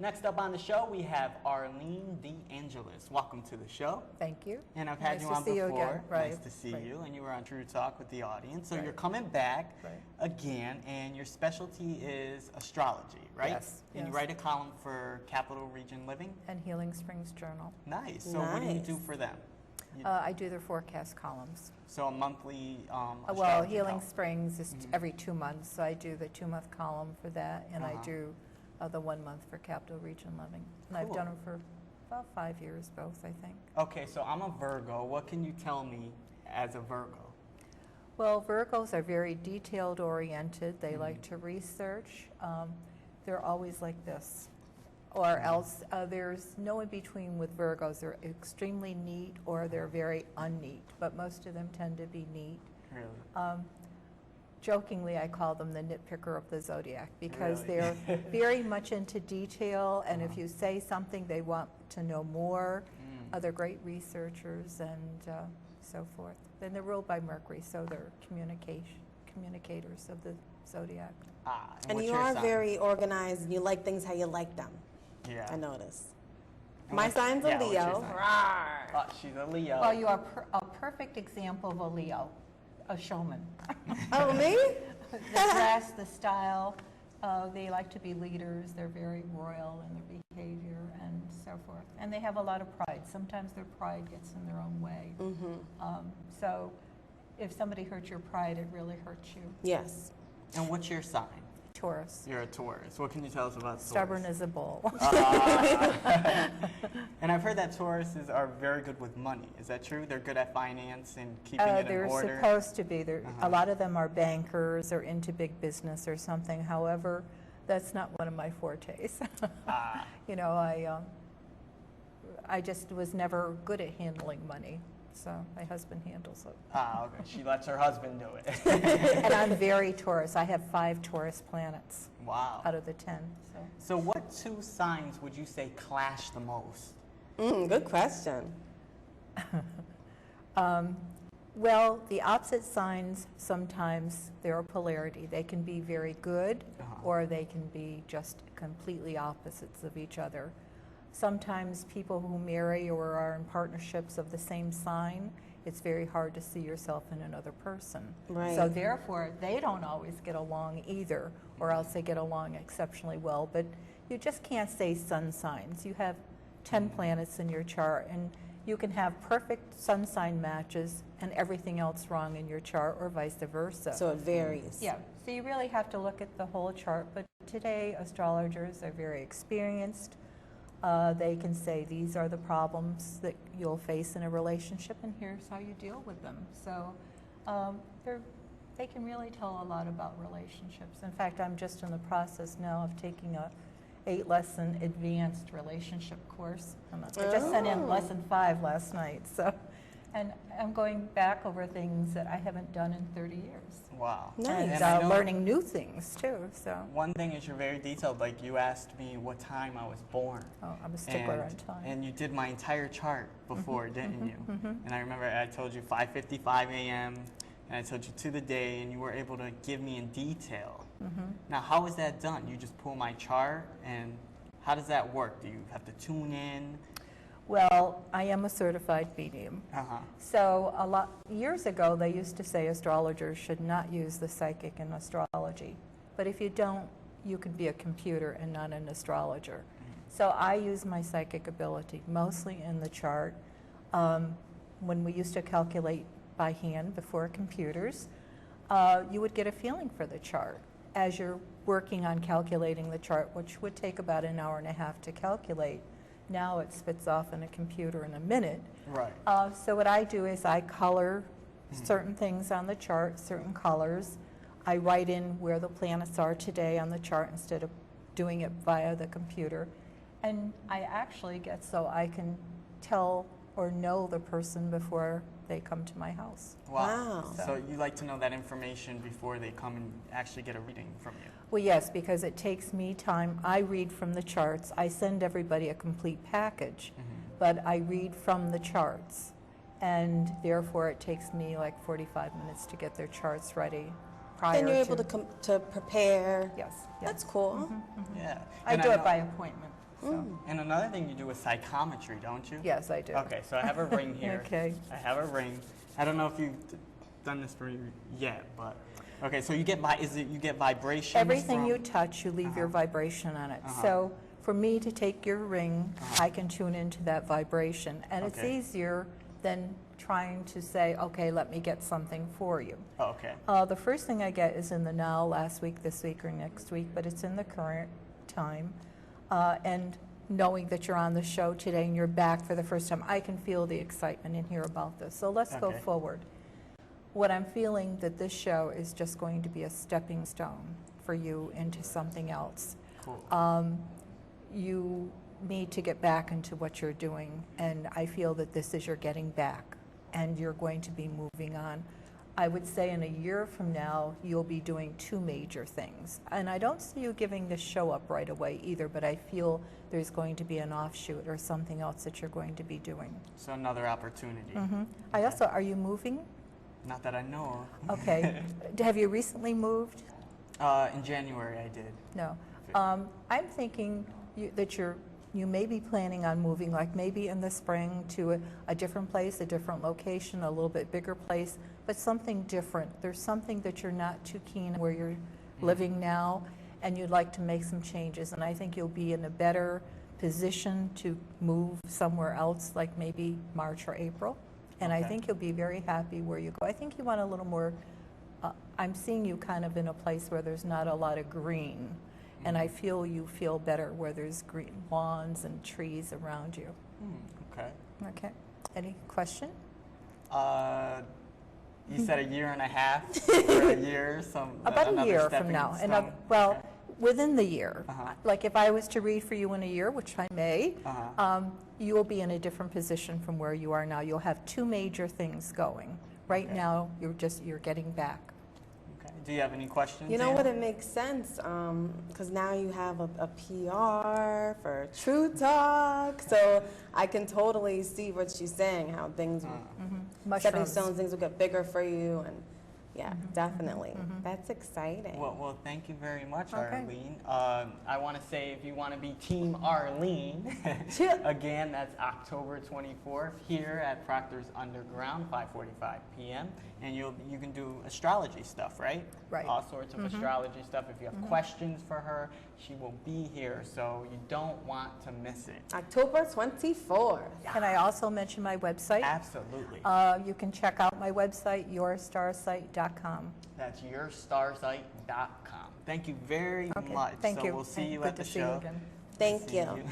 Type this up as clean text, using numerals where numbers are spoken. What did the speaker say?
Next up on the show, we have Arlene DeAngelus. Welcome to the show. Thank you. And I've had Nice you to on see you before. again. Right. Nice to see Right. you. And you were on True Talk with the audience. So Right. you're coming back Right. again, and your specialty is astrology, right? Yes, And you yes. write a column for Capital Region Living? And Healing Springs Journal. Nice. So what do you do Nice. for them? I do their forecast columns. So a monthly Well, astrology Healing column. Springs is every 2 months, so I do the 2-month column for that, and I Uh-huh. do the 1 month for Capital Region Living. And I've Cool. done them for about 5 years, both, I think. Okay, so I'm a Virgo. What can you tell me as a Virgo? Well, Virgos are very detailed oriented. They like to research. They're always like this. Or else there's no in between with Virgos. They're extremely neat or they're very unneat, but most of them tend to be neat. Really? Jokingly, I call them the nitpicker of the zodiac because Really? they're very much into detail, and if you say something, they want to know more. They're great researchers and so forth. Then they're ruled by Mercury, so they're communicators of the zodiac. And what's you your are sign? very organized, and you like things how you like them. Yeah. I notice. And My what's- sign's a yeah, what's your Leo. sign? Rawr. Oh, she's a Leo. Well, you are a perfect example of a Leo, a showman. Oh, me? The dress, the style, they like to be leaders. They're very royal in their behavior and so forth. And they have a lot of pride. Sometimes their pride gets in their own way. So if somebody hurts your pride, it really hurts you. Yes. And what's your sign? Taurus. You're a Taurus. What can you tell us about Taurus? Stubborn as a bull. And I've heard that Tauruses are very good with money. Is that true? They're good at finance and keeping it in They're order? supposed to be. A lot of them are bankers or into big business or something. However, that's not one of my fortes. You know, I just was never good at handling money. So my husband handles it. Okay. She lets her husband do it. And I'm very Taurus. I have 5 Taurus planets Wow. out of the 10. So what 2 signs would you say clash the most? Good question. Well, the opposite signs, sometimes they're a polarity. They can be very good, or they can be just completely opposites of each other. Sometimes people who marry or are in partnerships of the same sign, it's very hard to see yourself in another person. Right. So therefore, they don't always get along either, or else they get along exceptionally well. But you just can't say sun signs. You have 10 planets in your chart, and you can have perfect sun sign matches and everything else wrong in your chart, or vice versa. So it varies. Yeah, so you really have to look at the whole chart. But today, astrologers are very experienced. They can say these are the problems that you'll face in a relationship, and here's how you deal with them. So they can really tell a lot about relationships. In fact, I'm just in the process now of taking a 8-lesson advanced relationship course. I just sent in lesson 5 last night. So, and I'm going back over things that I haven't done in 30 years. Wow. Nice. And And I know learning new things too. So, one thing is you're very detailed. Like you asked me what time I was born. oh, I'm a stickler on time. And you did my entire chart before, didn't you? And I remember I told you 5:55 a.m. and I told you to the day, and you were able to give me in detail. Now, how is that done? You just pull my chart, and how does that work? Do you have to tune in? Well, I am a certified medium. So years ago, they used to say astrologers should not use the psychic in astrology. But if you don't, you could be a computer and not an astrologer. So I use my psychic ability mostly in the chart. When we used to calculate by hand before computers, you would get a feeling for the chart as you're working on calculating the chart, which would take about an hour and a half to calculate. Now it spits off in a computer in a minute. Right. So what I do is I color certain things on the chart, certain colors. I write in where the planets are today on the chart instead of doing it via the computer. And I actually get so I can tell or know the person before they come to my house. Wow. So you like to know that information before they come and actually get a reading from you? Well, yes, because it takes me time. I read from the charts. I send everybody a complete package, but I read from the charts. And therefore, it takes me like 45 minutes to get their charts ready prior Then you're able to to prepare. Yes, yes. That's cool. Yeah. I And do it know- by appointment. So. And another thing you do is psychometry, don't you? Yes, I do. Okay, so I have a ring here. Okay. I have a ring. I don't know if you've done this for you yet, but okay. So you get you get vibrations. Everything from, you touch, you leave your vibration on it. So for me to take your ring, I can tune into that vibration, and it's easier than trying to say, okay, let me get something for you. Oh, okay. The first thing I get is in the now, last week, this week, or next week, but it's in the current time. And knowing that you're on the show today and you're back for the first time, I can feel the excitement in here about this. So let's go forward. What I'm feeling that this show is just going to be a stepping stone for you into something else. Cool. You need to get back into what you're doing, and I feel that this is your getting back, and you're going to be moving on. I would say in a year from now, you'll be doing two major things. And I don't see you giving this show up right away either, but I feel there's going to be an offshoot or something else that you're going to be doing. So another opportunity. I also, are you moving? Not that I know of. Okay. Have you recently moved? In January I did. No. I'm thinking that you may be planning on moving, like maybe in the spring to a different place, a different location, a little bit bigger place, but something different. There's something that you're not too keen where you're living now, and you'd like to make some changes. And I think you'll be in a better position to move somewhere else, like maybe March or April. And I think you'll be very happy where you go. I think you want a little more, I'm seeing you kind of in a place where there's not a lot of green. And I feel you feel better where there's green lawns and trees around you. Okay. Okay. Any question? You said a year and a half or a year, About a year from now. And well, okay. Within the year. Like if I was to read for you in a year, which I may, you will be in a different position from where you are now. You'll have two major things going. Right now, you're getting back. Do you have any questions? You know what? It makes sense because now you have a PR for True Talk, so I can totally see what she's saying. How things, stepping stones, things will get bigger for you, and yeah, definitely. That's exciting. Well, thank you very much, Arlene. I want to say if you want to be Team Arlene, again, that's October 24th here at Proctor's Underground, 5:45 p.m. And you can do astrology stuff, right? Right. All sorts of astrology stuff. If you have questions for her, she will be here, so you don't want to miss it. October 24th. Can I also mention my website? Absolutely. You can check out my website, yourstarsight.com. That's yourstarsight.com. Thank you very much. Thank so you. we'll see you Good at the to see you show. again. Thank you.